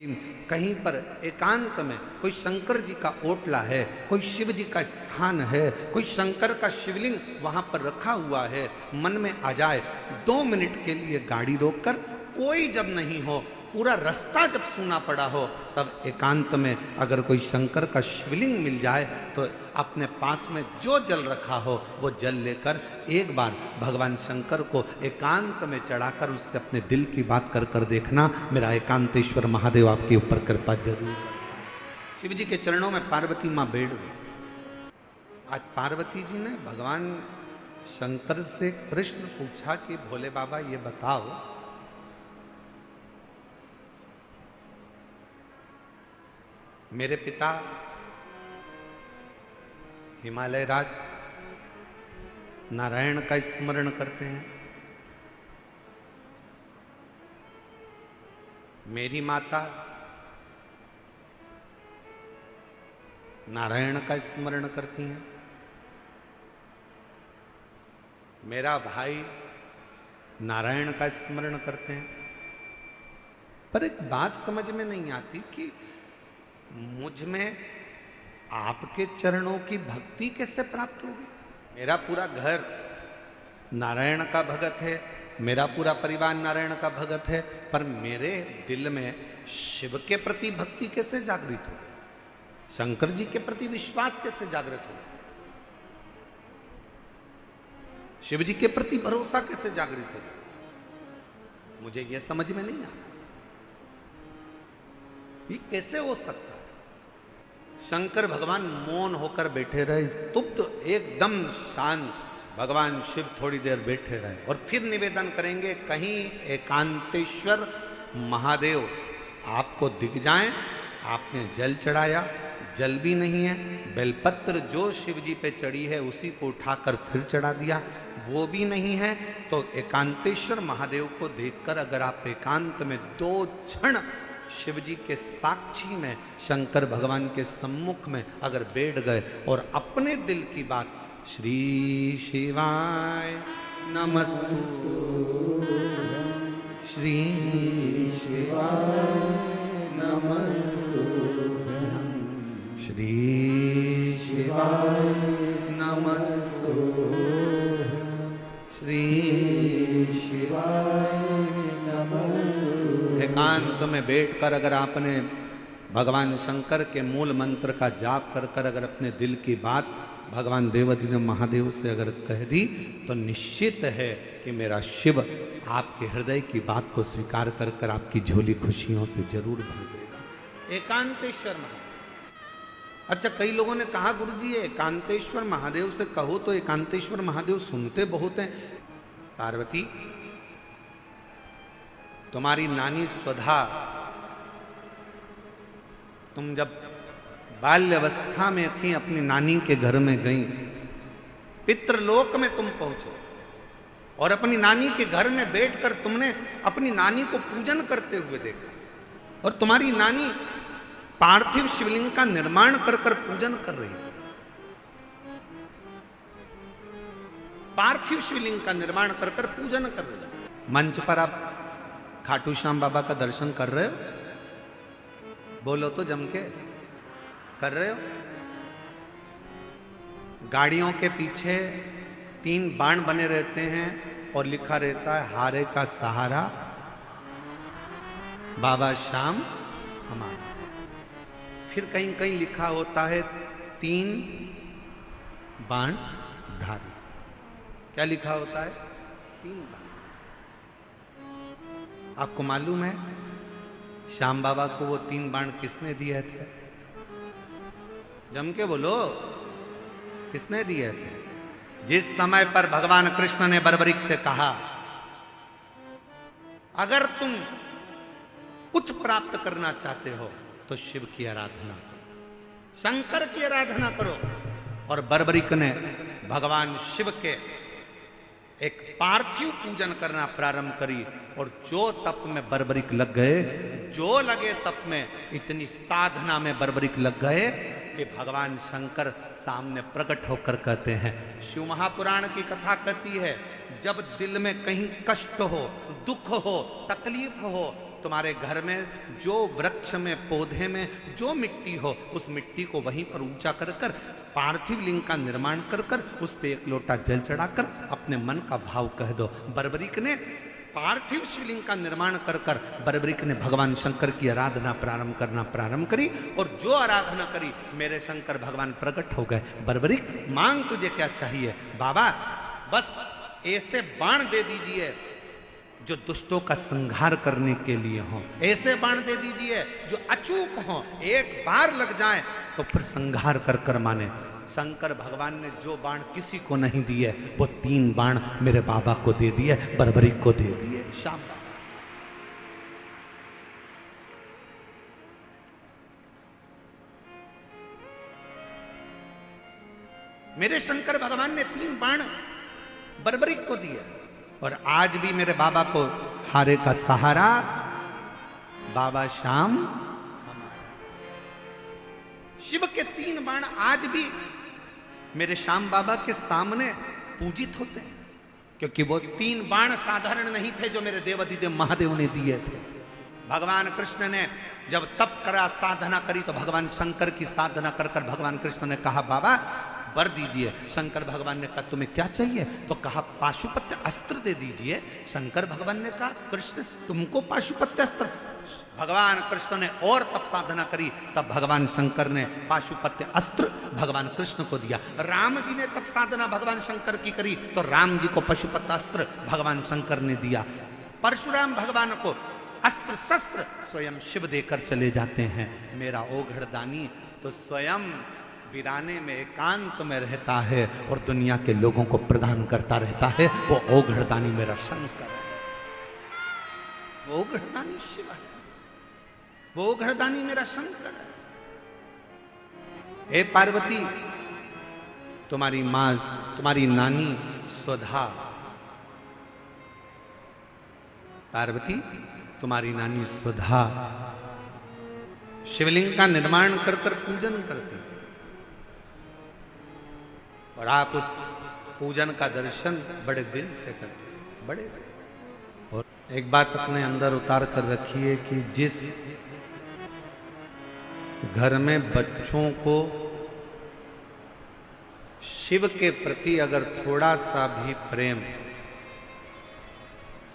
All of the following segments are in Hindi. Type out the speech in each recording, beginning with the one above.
कहीं पर एकांत में कोई शंकर जी का ओटला है, कोई शिव जी का स्थान है, कोई शंकर का शिवलिंग वहां पर रखा हुआ है, मन में आ जाए 2 मिनट के लिए गाड़ी रोककर, कोई जब नहीं हो, पूरा रास्ता जब सूना पड़ा हो, तब एकांत में अगर कोई शंकर का शिवलिंग मिल जाए तो अपने पास में जो जल रखा हो वो जल लेकर एक बार भगवान शंकर को एकांत में चढ़ाकर उससे अपने दिल की बात कर कर देखना। मेरा एकांतेश्वर महादेव आपके ऊपर कृपा जरूर। शिव जी के चरणों में पार्वती माँ बैठ गई। आज पार्वती जी ने भगवान शंकर से प्रश्न पूछा कि भोले बाबा ये बताओ, मेरे पिता हिमालय राज नारायण का स्मरण करते हैं, मेरी माता नारायण का स्मरण करती हैं, मेरा भाई नारायण का स्मरण करते हैं। पर एक बात समझ में नहीं आती कि मुझ में आपके चरणों की भक्ति कैसे प्राप्त होगी। मेरा पूरा घर नारायण का भगत है, मेरा पूरा परिवार नारायण का भगत है, पर मेरे दिल में शिव के प्रति भक्ति कैसे जागृत हो, शंकर जी के प्रति विश्वास कैसे जागृत हो, शिव जी के प्रति भरोसा कैसे जागृत हो, मुझे यह समझ में नहीं आता ये कैसे हो सकता है। शंकर भगवान मौन होकर बैठे रहे, स्तुप्त एकदम शांत। भगवान शिव थोड़ी देर बैठे रहे और फिर निवेदन करेंगे कहीं एकांतेश्वर महादेव आपको दिख जाएं। आपने जल चढ़ाया, जल भी नहीं है, बेलपत्र जो शिव जी पे चढ़ी है उसी को उठाकर फिर चढ़ा दिया, वो भी नहीं है। तो एकांतेश्वर महादेव को देखकर अगर आप एकांत में 2 क्षण शिव जी के साक्षी में, शंकर भगवान के सम्मुख में अगर बैठ गए और अपने दिल की बात, श्री शिवाय नमस्तु, श्री शिवाय नमस्तु, श्री शिवाय नमस्तु, श्री शिवाय नमस्तु। एकांत में बैठकर अगर आपने भगवान शंकर के मूल मंत्र का जाप कर कर अगर अपने दिल की बात भगवान देवाधिदेव महादेव से अगर कह दी, तो निश्चित है कि मेरा शिव आपके हृदय की बात को स्वीकार कर कर आपकी झोली खुशियों से जरूर भर देगा। एकांतेश्वर महादेव। अच्छा, कई लोगों ने कहा गुरुजी एकांतेश्वर महादेव से कहो तो एकांतेश्वर महादेव सुनते बहुत हैं। पार्वती, तुम्हारी नानी स्वधा, तुम जब बाल्यावस्था में थी अपनी नानी के घर में गई, पितृलोक में तुम पहुंचे और अपनी नानी के घर में बैठकर तुमने अपनी नानी को पूजन करते हुए देखा और तुम्हारी नानी पार्थिव शिवलिंग का निर्माण कर कर पूजन कर रही थी। पार्थिव शिवलिंग का निर्माण कर कर पूजन कर रही थी। मंच पर आप खाटू श्याम बाबा का दर्शन कर रहे हो? बोलो तो जम के, कर रहे हो? गाड़ियों के पीछे 3 बाण बने रहते हैं और लिखा रहता है हारे का सहारा बाबा श्याम हमारा। फिर कहीं कहीं लिखा होता है 3 बाण धारी। क्या लिखा होता है? 3 बाण। आपको मालूम है श्याम बाबा को वो 3 बाण किसने दिए थे? जम के बोलो, किसने दिए थे? जिस समय पर भगवान कृष्ण ने बर्बरीक से कहा अगर तुम कुछ प्राप्त करना चाहते हो तो शिव की आराधना करो, शंकर की आराधना करो। और बर्बरीक ने भगवान शिव के एक पार्थिव पूजन करना प्रारंभ करी और जो तप में बर्बरीक लग गए, जो लगे तप में, इतनी साधना में बर्बरीक लग गए कि भगवान शंकर सामने प्रकट होकर कहते हैं। शिव महापुराण की कथा कहती है जब दिल में कहीं कष्ट हो, दुख हो, तकलीफ हो, तुम्हारे घर में जो वृक्ष में, पौधे में जो मिट्टी हो, उस मिट्टी को वहीं पर ऊंचा कर कर पार्थिव लिंग का निर्माण कर कर उस पे एक लोटा जल चढ़ाकर अपने मन का भाव कह दो। बर्बरिक ने पार्थिव शिवलिंग का निर्माण कर कर बर्बरिक ने भगवान शंकर की आराधना प्रारंभ करी, और जो आराधना करी मेरे शंकर भगवान प्रकट हो गए। बर्बरिक, मांग तुझे क्या चाहिए? बाबा बस ऐसे बाण दे दीजिए जो दुष्टों का संहार करने के लिए हो, ऐसे बाण दे दीजिए जो अचूक हो, एक बार लग जाए तो फिर संहार कर कर माने। शंकर भगवान ने जो बाण किसी को नहीं दिए वो 3 बाण मेरे बाबा को दे दिए, बर्बरिक को दे दिए। शाम मेरे शंकर भगवान ने 3 बाण बर्बरिक को दिए, और आज भी मेरे बाबा को हारे का सहारा बाबा श्याम। शिव के 3 बाण आज भी मेरे श्याम बाबा के सामने पूजित होते हैं, क्योंकि वो 3 बाण साधारण नहीं थे जो मेरे देवाधिदेव महादेव ने दिए थे। भगवान कृष्ण ने जब तप करा, साधना करी, तो भगवान शंकर की साधना कर कर भगवान कृष्ण ने कहा बाबा वर दीजिए। शंकर भगवान ने कहा तुम्हें क्या चाहिए? तो कहा पाशुपत्य अस्त्र दे दीजिए। शंकर भगवान ने कहा कृष्ण तुमको पाशुपत्य अस्त्र? भगवान कृष्ण ने और तप साधना करी, तब भगवान शंकर ने पाशुपत्य अस्त्र भगवान कृष्ण को दिया। राम जी ने तप साधना भगवान शंकर की करी, तो राम जी को पाशुपत्य अस्त्र भगवान शंकर ने दिया। परशुराम भगवान को अस्त्र शस्त्र स्वयं शिव देकर चले जाते हैं। मेरा ओघड़दानी तो स्वयं वीराने में एकांत में रहता है और दुनिया के लोगों को प्रदान करता रहता है। वो ओघड़दानी मेरा शंकर है, वो ओघड़दानी शिव है, वो ओघड़दानी मेरा शंकर है। हे पार्वती, तुम्हारी मां, तुम्हारी नानी स्वधा, पार्वती तुम्हारी नानी स्वधा शिवलिंग का निर्माण कर कर पूजन करती थी, और आप उस पूजन का दर्शन बड़े दिल से करते, बड़े दिल से। और एक बात अपने अंदर उतार कर रखिए कि जिस घर में बच्चों को शिव के प्रति अगर थोड़ा सा भी प्रेम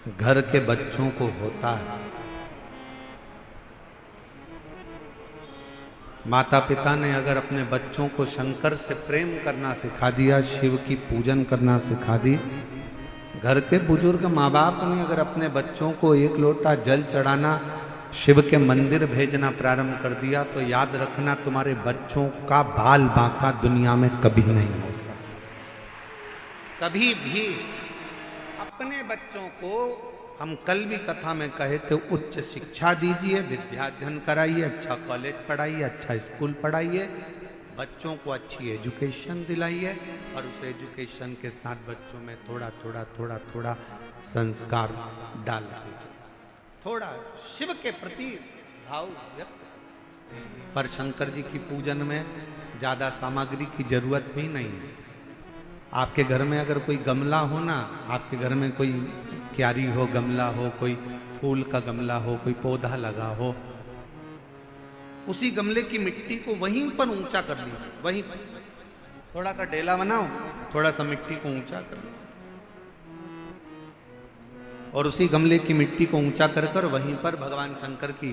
घर के बच्चों को होता है, माता पिता ने अगर अपने बच्चों को शंकर से प्रेम करना सिखा दिया, शिव की पूजन करना सिखा दी, घर के बुजुर्ग माँ बाप ने अगर अपने बच्चों को एक लोटा जल चढ़ाना, शिव के मंदिर भेजना प्रारंभ कर दिया, तो याद रखना तुम्हारे बच्चों का बाल बांका दुनिया में कभी नहीं हो सकता। कभी भी अपने बच्चों को, हम कल भी कथा में कहे थे, उच्च शिक्षा दीजिए, विद्याध्ययन कराइए, अच्छा कॉलेज पढ़ाइए, अच्छा स्कूल पढ़ाइए, बच्चों को अच्छी एजुकेशन दिलाइए, और उस एजुकेशन के साथ बच्चों में थोड़ा थोड़ा थोड़ा थोड़ा संस्कार डालते जाइए, थोड़ा शिव के प्रति भाव व्यक्त। पर शंकर जी की पूजन में ज़्यादा सामग्री की जरूरत भी नहीं है। आपके घर में अगर कोई गमला हो ना, आपके घर में कोई क्यारी हो, गमला हो, कोई फूल का गमला हो, कोई पौधा लगा हो, उसी गमले की मिट्टी को वहीं पर ऊंचा कर लीजिए, वहीं पर थोड़ा सा डेला बनाओ, थोड़ा सा मिट्टी को ऊंचा कर लो, और उसी गमले की मिट्टी को ऊंचा कर कर वहीं पर भगवान शंकर की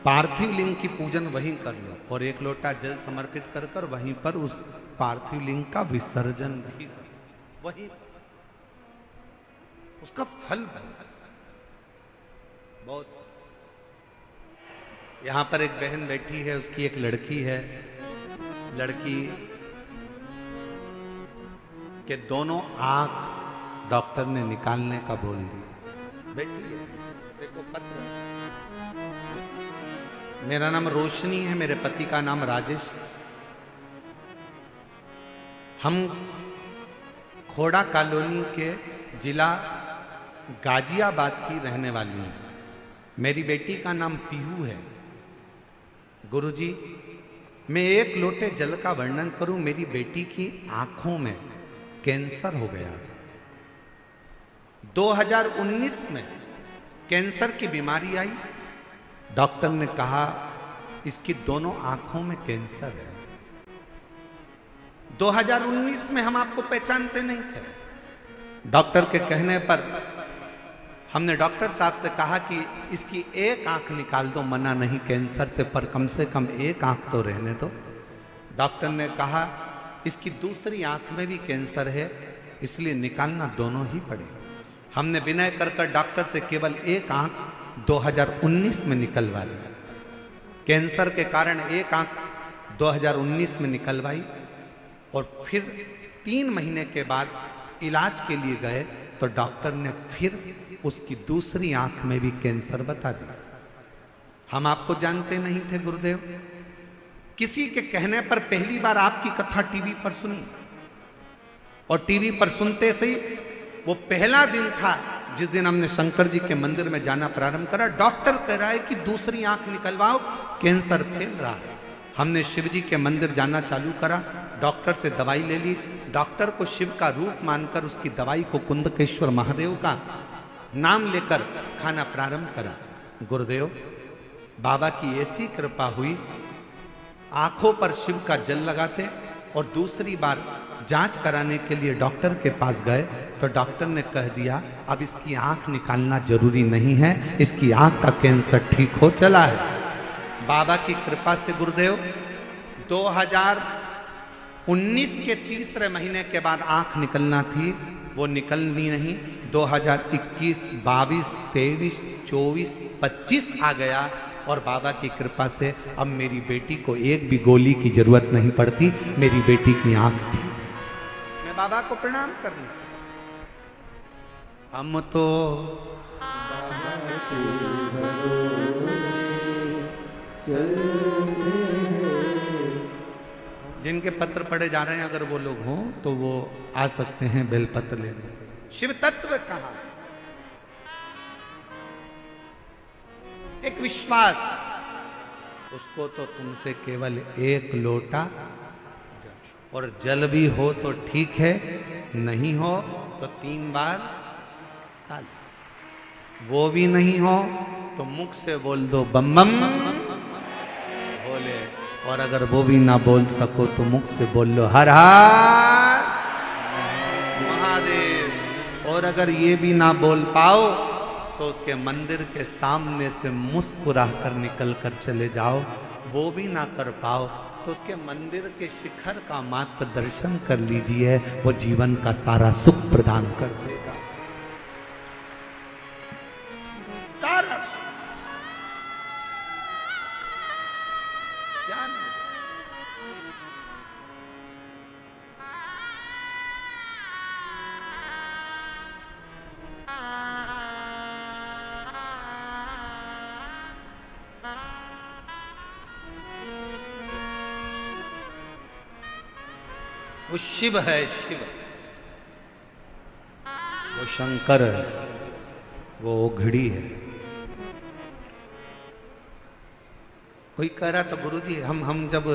पार्थिव लिंग की पूजन वहीं कर लो, और एक लोटा जल समर्पित कर कर वहीं पर उस पार्थिव लिंग का विसर्जन भी करो, वहीं उसका फल बहुत। यहां पर एक बहन बैठी है, उसकी एक लड़की है, लड़की के दोनों आंख डॉक्टर ने निकालने का बोल दिया। बैठी है, देखो पत्र। मेरा नाम रोशनी है, मेरे पति का नाम राजेश। हम खोड़ा कॉलोनी के जिला गाजियाबाद की रहने वाली हैं। मेरी बेटी का नाम पीहू है। गुरुजी, मैं एक लोटे जल का वर्णन करूं, मेरी बेटी की आंखों में कैंसर हो गया। 2019 में कैंसर की बीमारी आई। डॉक्टर ने कहा इसकी दोनों आंखों में कैंसर है। 2019 में हम आपको पहचानते नहीं थे। डॉक्टर के कहने पर हमने डॉक्टर साहब से कहा कि इसकी एक आंख निकाल दो, मना नहीं कैंसर से, पर कम से कम एक आंख तो रहने दो। डॉक्टर ने कहा इसकी दूसरी आंख में भी कैंसर है, इसलिए निकालना दोनों ही पड़े। हमने विनय कर डॉक्टर से केवल एक आंख 2019 में निकलवा ली। कैंसर के कारण एक आंख 2019 में निकलवाई और फिर 3 महीने के बाद इलाज के लिए गए तो डॉक्टर ने फिर उसकी दूसरी आंख में भी कैंसर बता दिया। हम आपको जानते नहीं थे गुरुदेव, किसी के कहने पर पहली बार आपकी कथा टीवी पर सुनी और टीवी पर सुनते से ही वो पहला दिन था जिस दिन हमने शंकर जी के मंदिर में जाना प्रारंभ करा। डॉक्टर कह रहा है कि दूसरी आंख निकलवाओ, कैंसर फैल रहा है। हमने शिव जी के मंदिर जाना चालू करा, डॉक्टर से दवाई ले ली। डॉक्टर को शिव का रूप मानकर उसकी दवाई को कुंदकेश्वर महादेव का नाम लेकर खाना प्रारंभ करा। गुरुदेव बाबा की ऐसी कृपा हुई, आंखों पर शिव का जल लगाते और दूसरी बार जांच कराने के लिए डॉक्टर के पास गए तो डॉक्टर ने कह दिया अब इसकी आंख निकालना जरूरी नहीं है, इसकी आंख का कैंसर ठीक हो चला है। बाबा की कृपा से गुरुदेव 2019 के तीसरे महीने के बाद आंख निकलना थी, वो निकलनी नहीं। 2021, 22, 23, 24, 25 आ गया और बाबा की कृपा से अब मेरी बेटी को एक भी गोली की जरूरत नहीं पड़ती, मेरी बेटी की आंख थी। मैं बाबा को प्रणाम करने, हम तो बाबा के भरोसे चलते हैं। जिनके पत्र पढ़े जा रहे हैं अगर वो लोग हों तो वो आ सकते हैं बेलपत्र लेने। शिव तत्व कहा, एक विश्वास, उसको तो तुमसे केवल एक लोटा और जल भी हो तो ठीक है, नहीं हो तो 3 बार ताली, वो भी नहीं हो तो मुख से बोल दो बम बम बोले, और अगर वो भी ना बोल सको तो मुख से बोल लो हर हर महादेव। और अगर ये भी ना बोल पाओ तो उसके मंदिर के सामने से मुस्कुरा कर निकल कर चले जाओ। वो भी ना कर पाओ तो उसके मंदिर के शिखर का मात्र दर्शन कर लीजिए, वो जीवन का सारा सुख प्रदान कर देगा, सारा सुख। क्या नहीं? वो शिव है, शिव, वो शंकर है, वो ओघड़ी है। कोई कह रहा था गुरुजी हम जब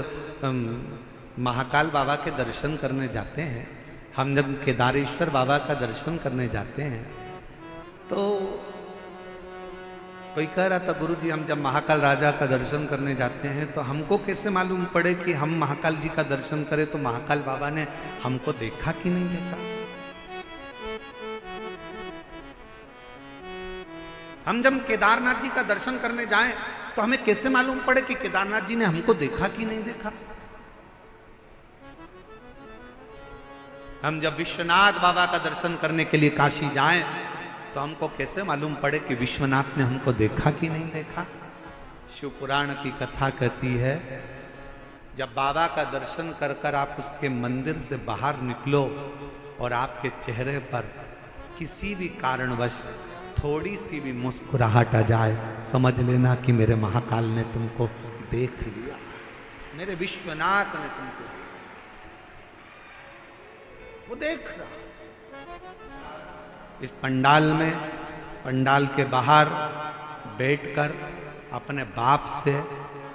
महाकाल बाबा के दर्शन करने जाते हैं, हम जब केदारेश्वर बाबा का दर्शन करने जाते हैं तो कोई कह रहा था गुरुजी हम जब महाकाल राजा का दर्शन करने जाते हैं तो हमको कैसे मालूम पड़े कि हम महाकाल जी का दर्शन करें, तो महाकाल बाबा ने हमको देखा कि नहीं देखा। हम जब केदारनाथ जी का दर्शन करने जाएं तो हमें कैसे मालूम पड़े कि केदारनाथ जी ने हमको देखा कि नहीं देखा। हम जब विश्वनाथ बाबा का दर्शन करने के लिए काशी जाएं तो हमको कैसे मालूम पड़े कि विश्वनाथ ने हमको देखा कि नहीं देखा। शिव पुराण की कथा कहती है जब बाबा का दर्शन कर कर आप उसके मंदिर से बाहर निकलो और आपके चेहरे पर किसी भी कारणवश थोड़ी सी भी मुस्कुराहट आ जाए, समझ लेना कि मेरे महाकाल ने तुमको देख लिया, मेरे विश्वनाथ ने तुमको, वो देख रहा। इस पंडाल में, पंडाल के बाहर बैठकर अपने बाप से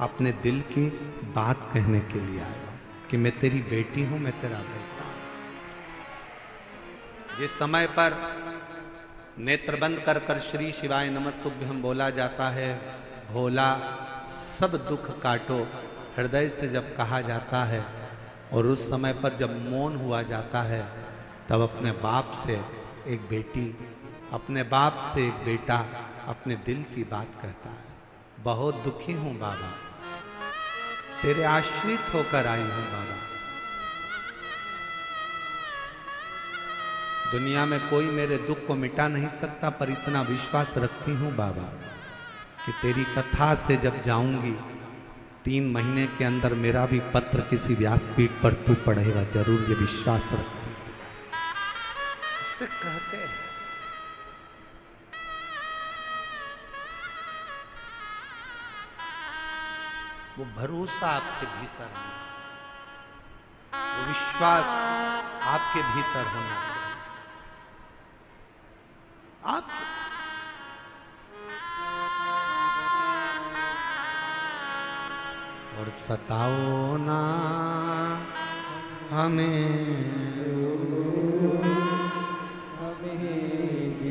अपने दिल की बात कहने के लिए आया कि मैं तेरी बेटी हूं, मैं तेरा बेटा। जिस समय पर नेत्र बंद कर कर श्री शिवाय नमस्तुभ्यम बोला जाता है। भोला सब दुख काटो हृदय से जब कहा जाता है, और उस समय पर जब मौन हुआ जाता है, तब अपने बाप से एक बेटी, अपने बाप से एक बेटा अपने दिल की बात कहता है, बहुत दुखी हूं बाबा, तेरे आश्रित होकर आई हूं बाबा। दुनिया में कोई मेरे दुख को मिटा नहीं सकता, पर इतना विश्वास रखती हूं बाबा कि तेरी कथा से जब जाऊंगी 3 महीने के अंदर मेरा भी पत्र किसी व्यासपीठ पर तू पढ़ेगा जरूर, ये विश्वास रखती हूं। इससे कहते हैं वो भरोसा आपके भीतर होना चाहिए, वो विश्वास आपके भीतर होना चाहिए। आप और सताओ ना हमें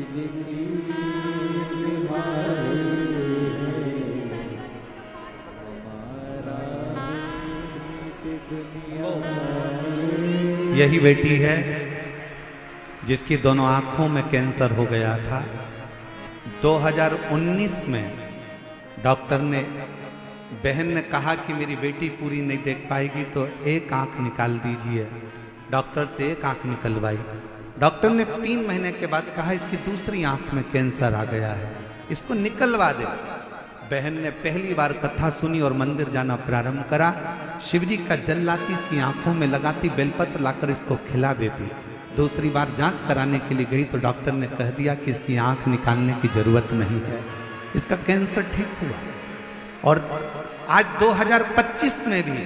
दिल की यही बेटी है जिसकी दोनों आंखों में कैंसर हो गया था। 2019 में डॉक्टर ने, बहन ने कहा कि मेरी बेटी पूरी नहीं देख पाएगी तो एक आंख निकाल दीजिए। डॉक्टर से एक आंख निकलवाई। डॉक्टर ने 3 महीने के बाद कहा इसकी दूसरी आंख में कैंसर आ गया है, इसको निकलवा दे। बहन ने पहली बार कथा सुनी और मंदिर जाना प्रारंभ करा। शिवजी का जल लाती, इसकी आंखों में लगाती, बेलपत्र लाकर इसको खिला देती। दूसरी बार जांच कराने के लिए गई तो डॉक्टर ने कह दिया कि इसकी आंख निकालने की जरूरत नहीं है, इसका कैंसर ठीक हुआ। और आज 2025 में भी,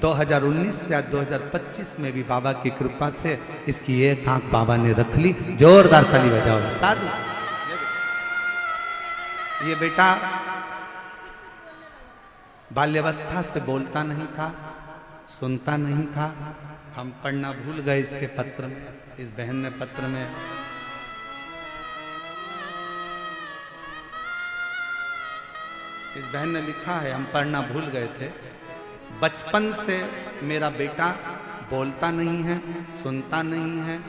2019 से आज 2025 में भी बाबा की कृपा से इसकी एक आंख बाबा ने रख ली। जोरदार ताली बजाओ साधु। ये बेटा बाल्यावस्था से बोलता नहीं था, सुनता नहीं था। हम पढ़ना भूल गए इसके पत्र में, इस बहन ने पत्र में इस बहन ने लिखा है, हम पढ़ना भूल गए थे। बचपन से मेरा बेटा बोलता नहीं है, सुनता नहीं है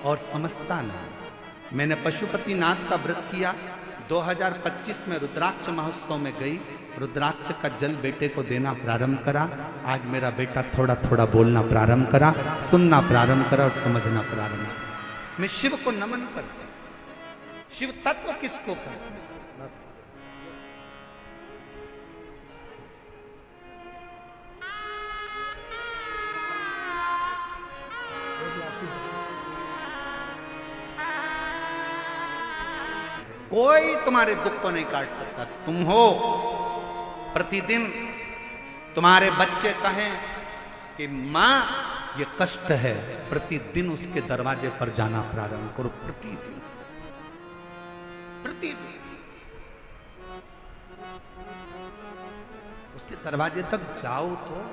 और समझता नहीं। मैंने पशुपतिनाथ का व्रत किया। 2025 में रुद्राक्ष महोत्सव में गई, रुद्राक्ष का जल बेटे को देना प्रारंभ करा। आज मेरा बेटा थोड़ा थोड़ा बोलना प्रारंभ करा, सुनना प्रारंभ करा और समझना प्रारंभ करा। मैं शिव को नमन करता हूं। शिव तत्व किसको कहते हैं? कोई तुम्हारे दुख को नहीं काट सकता। तुम हो, प्रतिदिन तुम्हारे बच्चे कहें कि मां ये कष्ट है, प्रतिदिन उसके दरवाजे पर जाना प्रारंभ करो। प्रतिदिन प्रतिदिन उसके दरवाजे तक जाओ तो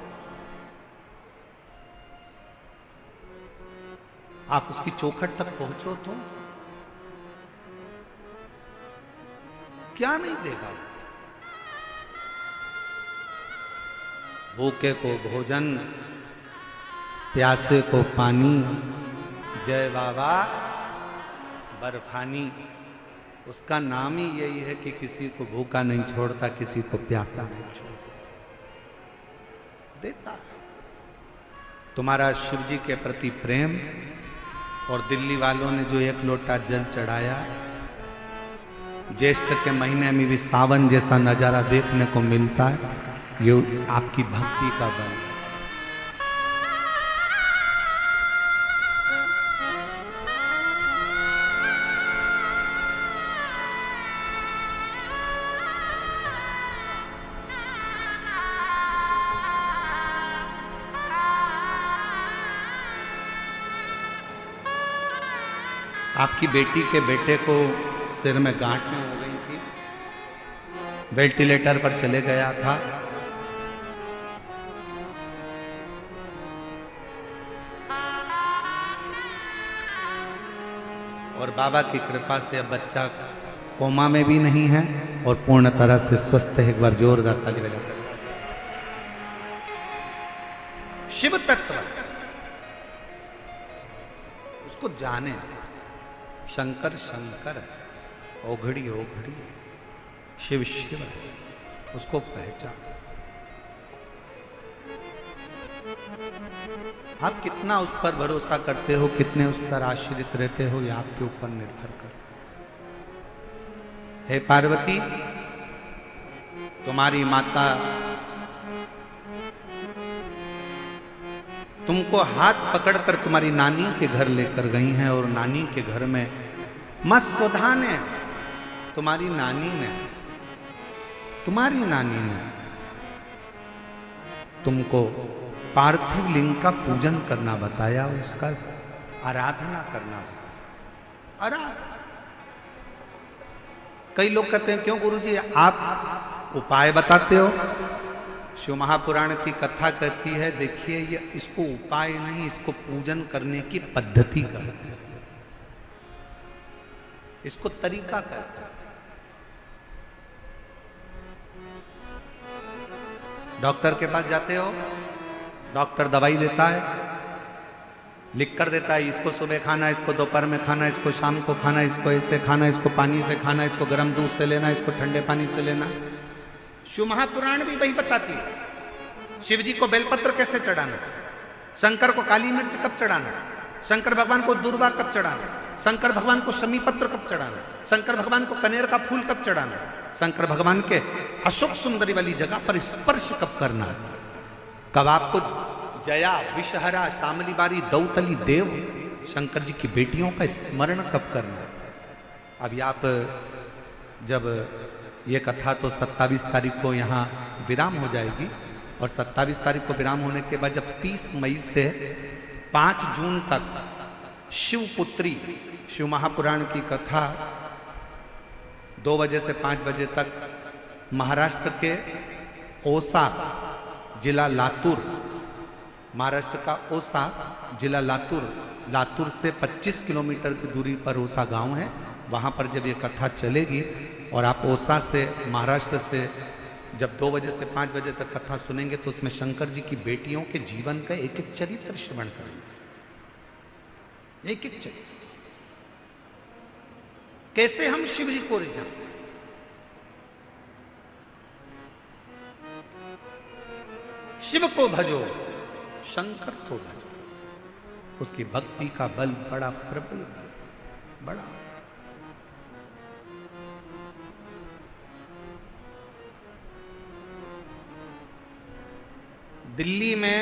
आप उसकी चौखट तक पहुंचो तो क्या नहीं देगा। भूखे को भोजन, प्यासे को पानी, जय बाबा बर्फानी। उसका नाम ही यही है कि किसी को भूखा नहीं छोड़ता, किसी को प्यासा नहीं छोड़ता, देता है। तुम्हारा शिव जी के प्रति प्रेम और दिल्ली वालों ने जो 1 लोटा जल चढ़ाया, ज्येष्ठ के महीने में भी सावन जैसा नजारा देखने को मिलता है, ये आपकी भक्ति का बल है। आपकी बेटी के बेटे को सिर में गांठें हो गई थी, वेंटिलेटर पर चले गया था। और बाबा की कृपा से अब बच्चा कोमा में भी नहीं है और पूर्ण तरह से स्वस्थ है। एक बार जोरदार ताली बजाकर शिव तत्व उसको जाने। शंकर शंकर है, ओघड़ी ओघड़ी है, शिव शिव है, उसको पहचान। आप कितना उस पर भरोसा करते हो, कितने उस पर आश्रित रहते हो, यह आपके ऊपर निर्भर करता है। हे पार्वती, तुम्हारी माता तुमको हाथ पकड़कर तुम्हारी नानी के घर लेकर गई हैं और नानी के घर में मां सुधा ने, तुम्हारी नानी ने तुमको पार्थिव लिंग का पूजन करना बताया, उसका आराधना करना बताया। आराधना। कई लोग कहते हैं क्यों गुरुजी आप उपाय बताते हो? शिव महापुराण की कथा कहती है, देखिए ये इसको उपाय नहीं, इसको पूजन करने की पद्धति कहते हैं, इसको तरीका कहते हैं। डॉक्टर के पास जाते हो, डॉक्टर दवाई देता है, लिख कर देता है, इसको सुबह खाना, इसको दोपहर में खाना, इसको शाम को खाना, इसको ऐसे खाना, इसको पानी से खाना, इसको गर्म दूध से लेना, इसको ठंडे पानी से लेना। शिव महापुराण भी वही बताती है। शिव जी को बेलपत्र कैसे चढ़ाना, शंकर को काली मिर्च कब चढ़ाना, शंकर भगवान को दूर्वा कब चढ़ाना, शंकर भगवान को शमी पत्र कब चढ़ाना, शंकर भगवान को कनेर का फूल कब चढ़ाना, शंकर भगवान के अशोक सुंदरी वाली जगह पर स्पर्श कब करना, कब आपको जया विषहरा शामली बारी दौतली देव शंकर जी की बेटियों का स्मरण कब करना। अभी आप जब ये कथा तो 27 तारीख को यहाँ विराम हो जाएगी और 27 तारीख को विराम होने के बाद जब 30 मई से 5 जून तक शिवपुत्री शिव महापुराण की कथा 2 बजे से 5 बजे तक महाराष्ट्र के ओसा जिला लातूर, महाराष्ट्र का ओसा जिला लातूर से 25 किलोमीटर की दूरी पर ओसा गांव है, वहां पर जब ये कथा चलेगी और आप ओसा से महाराष्ट्र से जब 2 बजे से 5 बजे तक कथा सुनेंगे तो उसमें शंकर जी की बेटियों के जीवन का एक एक चरित्र श्रवण करेंगे, एक एक चरित्र, कैसे हम शिव जी को रिझाते। शिव को भजो, शंकर को भजो, उसकी भक्ति का बल बड़ा प्रबल बल, बड़ा। दिल्ली में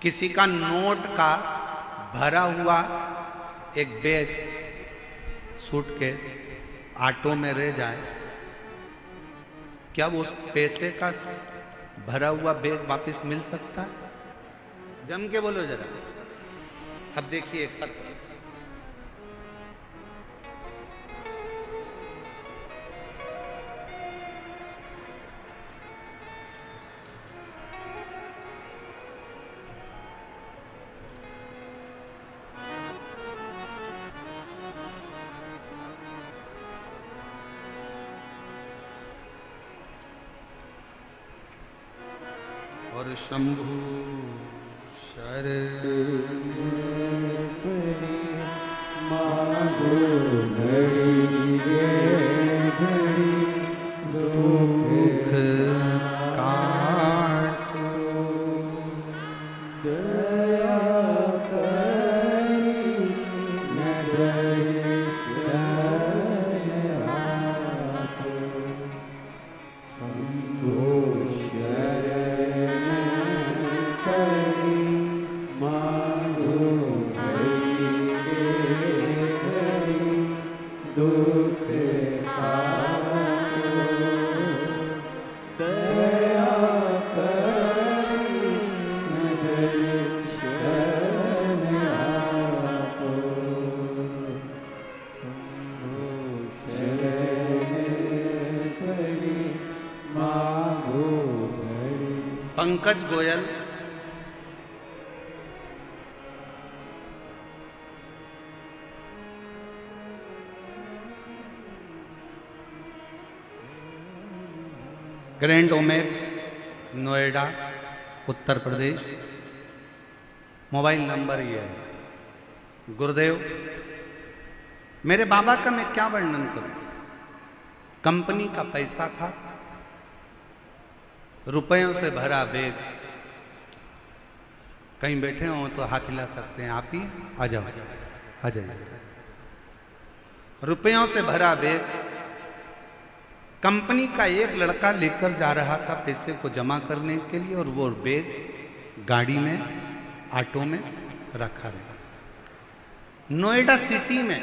किसी का नोट का भरा हुआ एक बैग, सूटकेस ऑटो में रह जाए, क्या वो उस पैसे का भरा हुआ बैग वापस मिल सकता है? जम के बोलो जरा। अब देखिए पत्र, और शंभु शरण मागो घड़ी घड़ी दुख काटो, दया करी नगर Shambho Pankaj Goyal, grand Omaxe, Noida, Uttar Pradesh. Mobile number ये है। गुरुदेव, मेरे बाबा का मैं क्या वर्णन करूं। कंपनी का पैसा था, रुपयों से भरा बैग। कहीं बैठे हो तो हाथ हिला सकते हैं, आप ही आ जाओ, आ जाइए। रुपयों से भरा बैग कंपनी का एक लड़का लेकर जा रहा था पैसे को जमा करने के लिए, और वो बैग गाड़ी में, ऑटो में रखा रहा। नोएडा सिटी में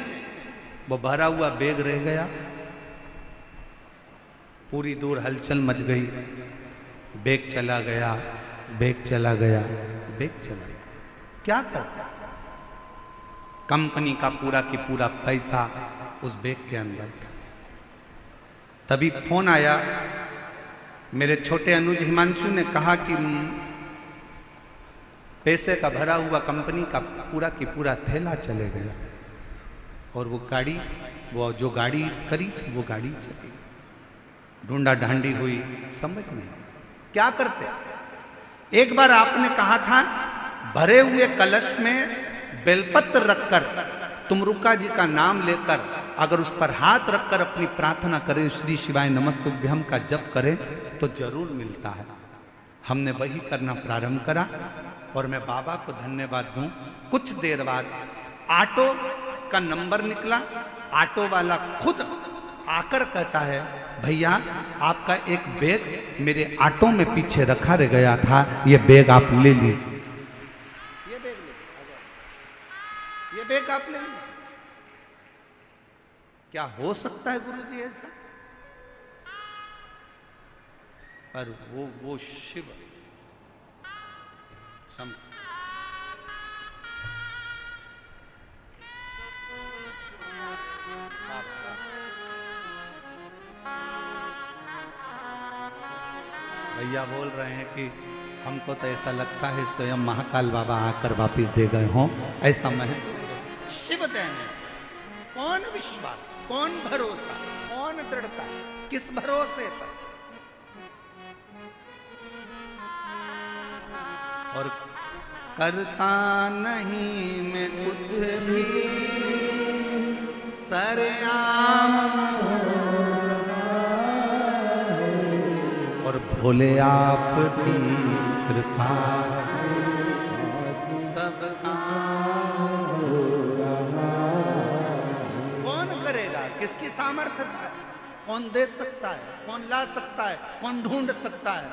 वो भरा हुआ बैग रह गया। पूरी दूर हलचल मच गई। बैग चला गया, बैग चला गया, बैग चला गया। क्या करता? कंपनी का पूरा की पूरा पैसा उस बैग के अंदर था। तभी फोन आया। मेरे छोटे अनुज हिमांशु ने कहा कि पैसे का भरा हुआ कंपनी का पूरा की पूरा थैला चले गया, और वो गाड़ी, वो जो गाड़ी करी थी वो गाड़ी चली गई। ढूंढा ढांडी हुई, समझ नहीं क्या करते। एक बार आपने कहा था भरे हुए कलश में बेलपत्र रखकर तुमरुका जी का नाम लेकर अगर उस पर हाथ रखकर अपनी प्रार्थना करें, श्री शिवाय नमस्तुभ्यम का जप करें तो जरूर मिलता है। हमने वही करना प्रारंभ करा, और मैं बाबा को धन्यवाद दूं। कुछ देर बाद ऑटो का नंबर निकला। ऑटो वाला खुद आकर कहता है, भैया आपका एक बैग मेरे ऑटो में पीछे रखा रह गया था, ये बैग आप ले लीजिए। ये बैग ले, ये बैग आप ले लीजिए। क्या हो सकता है गुरु जी ऐसा? पर वो शिव सम भैया बोल रहे हैं कि हमको तो ऐसा लगता है स्वयं महाकाल बाबा आकर वापिस दे गए हों, ऐसा महसूस। शिव देने कौन विश्वास, कौन भरोसा, कौन दृढ़ता, किस भरोसे पर। और करता नहीं मैं कुछ भी सरेआम, और भोले आपकी कृपा से सब काम हो रहा। कौन करेगा, किसकी सामर्थ्य है, कौन दे सकता है, कौन ला सकता है, कौन ढूंढ सकता है,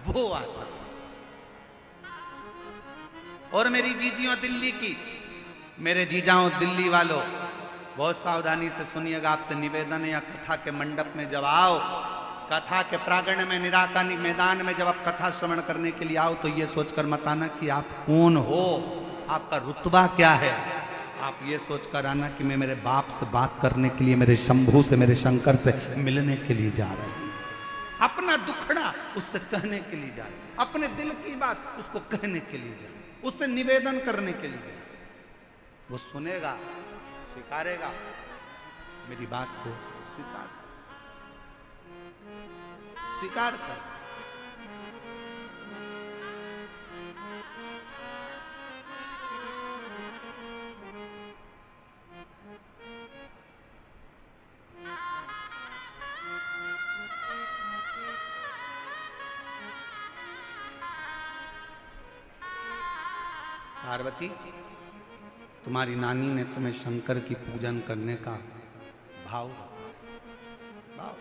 वो आता है। और मेरी जीजियों दिल्ली की, मेरे जीजाओं दिल्ली वालों, बहुत सावधानी से सुनिएगा। आपसे निवेदन है, या कथा के मंडप में जब आओ, कथा के प्रांगण में, निराकरण मैदान में जब आप कथा श्रवण करने के लिए आओ, तो ये सोचकर मत आना कि आप कौन हो, आपका रुतबा क्या है। आप ये सोचकर आना कि मैं मेरे बाप से बात करने के लिए, मेरे शंभू से, मेरे शंकर से मिलने के लिए जा रहा हूं। अपना दुखड़ा उससे कहने के लिए जा रहे, अपने दिल की बात उसको कहने के लिए जा, उससे निवेदन करने के लिए। वो सुनेगा, स्वीकारेगा, मेरी बात को स्वीकार कर। पार्वती, तुम्हारी नानी ने तुम्हें शंकर की पूजन करने का भाव बताया।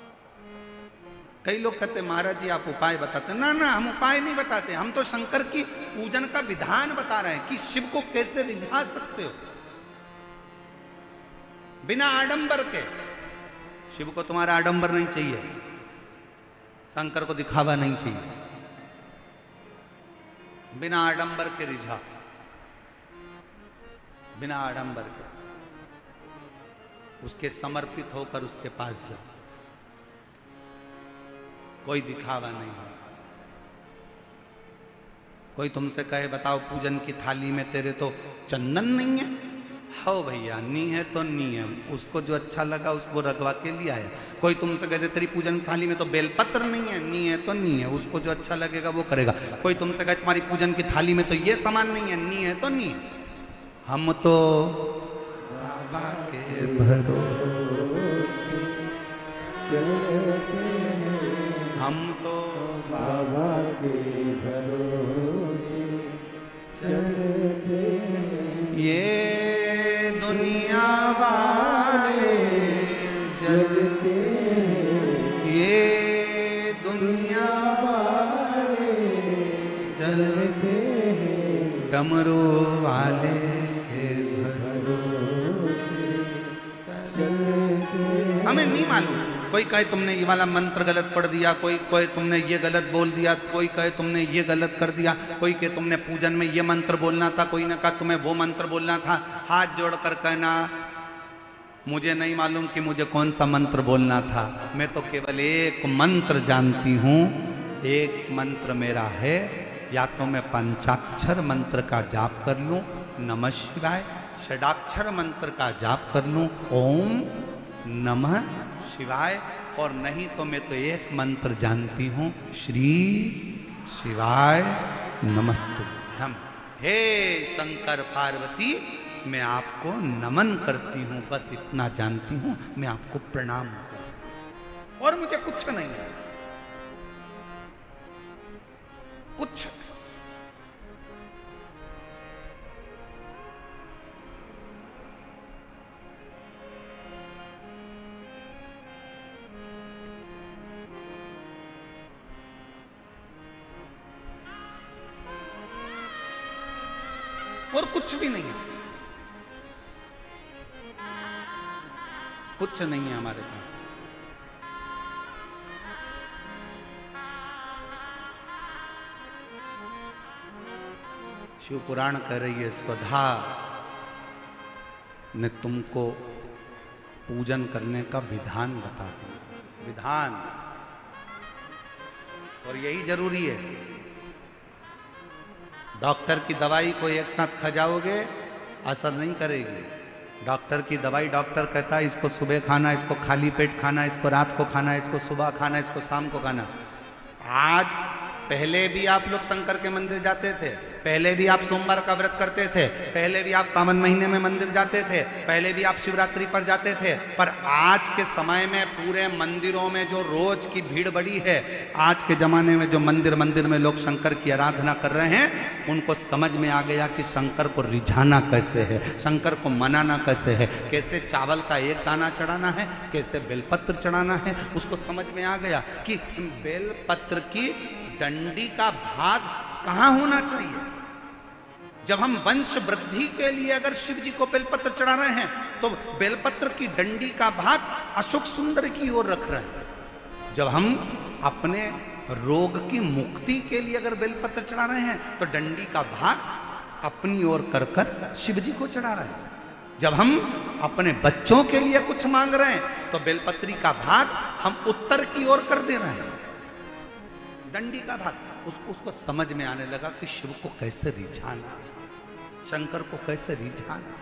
कई लोग कहते महाराज जी आप उपाय बताते। ना ना, हम उपाय नहीं बताते, हम तो शंकर की पूजन का विधान बता रहे हैं कि शिव को कैसे रिझा सकते हो बिना आडंबर के। शिव को तुम्हारा आडंबर नहीं चाहिए, शंकर को दिखावा नहीं चाहिए, बिना आडंबर के रिझा, बिना आडंबर के उसके समर्पित होकर उसके पास जाओ। कोई दिखावा नहीं है। कोई तुमसे कहे बताओ पूजन की थाली में तेरे तो चंदन नहीं है, हो भैया, नी है तो नी है, उसको जो अच्छा लगा उसको रखवा के लिया है। कोई तुमसे कहते तेरी पूजन थाली में तो बेलपत्र नहीं है, नी है तो नी है, उसको जो अच्छा लगेगा वो करेगा। कोई तुमसे कहे तुम्हारी पूजन की थाली में तो ये सामान नहीं है, नी है तो नी है। हम तो बाबा के भरोसे चलते हैं, हम तो बाबा के भरोसे चलते हैं। ये दुनिया वाले जलते हैं, ये दुनिया वाले जलते हैं, डमरू वाले के भरोसे चलते हैं। हमें नहीं मालूम। कोई कहे तुमने ये वाला मंत्र गलत पढ़ दिया, कोई कहे तुमने ये गलत बोल दिया, कोई कहे तुमने ये गलत कर दिया, कोई कहे तुमने पूजन में ये मंत्र बोलना था, कोई ने कहा तुम्हें वो मंत्र बोलना था। हाथ जोड़कर कहना मुझे नहीं मालूम कि मुझे कौन सा मंत्र बोलना था, मैं तो केवल एक मंत्र जानती हूँ। एक मंत्र मेरा है, या तो मैं पंचाक्षर मंत्र का जाप कर लूँ नमः शिवाय, षडाक्षर मंत्र का जाप कर लूँ ओम नमः शिवाय, और नहीं तो मैं तो एक मंत्र जानती हूँ श्री शिवाय नमस्तुभ्यम। हे शंकर पार्वती, मैं आपको नमन करती हूँ, बस इतना जानती हूँ, मैं आपको प्रणाम करती, और मुझे कुछ नहीं है, कुछ। और कुछ भी नहीं है, कुछ नहीं है हमारे पास। शिव पुराण कह रही है स्वधा ने तुमको पूजन करने का विधान बता दिया, विधान, और यही जरूरी है। डॉक्टर की दवाई को एक साथ खा जाओगे असर नहीं करेगी। डॉक्टर की दवाई, डॉक्टर कहता है इसको सुबह खाना, इसको खाली पेट खाना, इसको रात को खाना, इसको सुबह खाना, इसको शाम को खाना। आज पहले भी आप लोग शंकर के मंदिर जाते थे, पहले भी आप सोमवार का व्रत करते थे, पहले भी आप सावन महीने में मंदिर जाते थे, पहले भी आप शिवरात्रि पर जाते थे, पर आज के समय में पूरे मंदिरों में जो रोज की भीड़ बढ़ी है, आज के जमाने में जो मंदिर में लोग शंकर की आराधना कर रहे हैं, उनको समझ में आ गया कि शंकर को रिझाना कैसे है, शंकर को मनाना कैसे है, कैसे चावल का एक दाना चढ़ाना है, कैसे बेलपत्र चढ़ाना है। उसको समझ में आ गया कि बेलपत्र की डंडी का भाग कहाँ होना चाहिए। जब हम वंश वृद्धि के लिए अगर शिव जी को बेलपत्र चढ़ा रहे हैं, तो बेलपत्र की डंडी का भाग अशोक सुंदर की ओर रख रहे हैं। जब हम अपने रोग की मुक्ति के लिए अगर बेलपत्र चढ़ा रहे हैं, तो डंडी का भाग अपनी ओर कर कर शिव जी को चढ़ा रहे हैं। जब हम अपने बच्चों के लिए कुछ मांग रहे हैं, तो बेलपत्री का भाग हम उत्तर की ओर कर दे रहे हैं, डंडी का भाग। उसको समझ में आने लगा कि शिव को कैसे रिझाना, शंकर को कैसे रिझाना।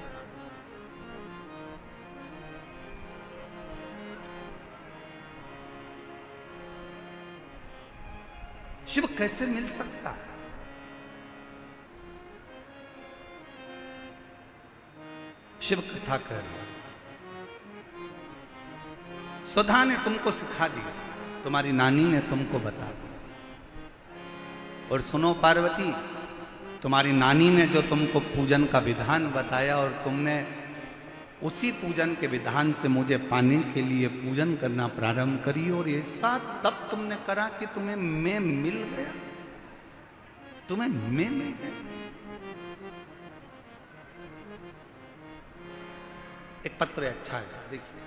शिव कैसे मिल सकता है। शिव कथा कह रहे, सुधा ने तुमको सिखा दिया, तुम्हारी नानी ने तुमको बता दिया। और सुनो पार्वती, तुम्हारी नानी ने जो तुमको पूजन का विधान बताया, और तुमने उसी पूजन के विधान से मुझे पाने के लिए पूजन करना प्रारंभ करी, और ऐसा तब तुमने करा कि तुम्हें मैं मिल गया, तुम्हें मैं मिल गया। एक पत्र अच्छा है, देखिए।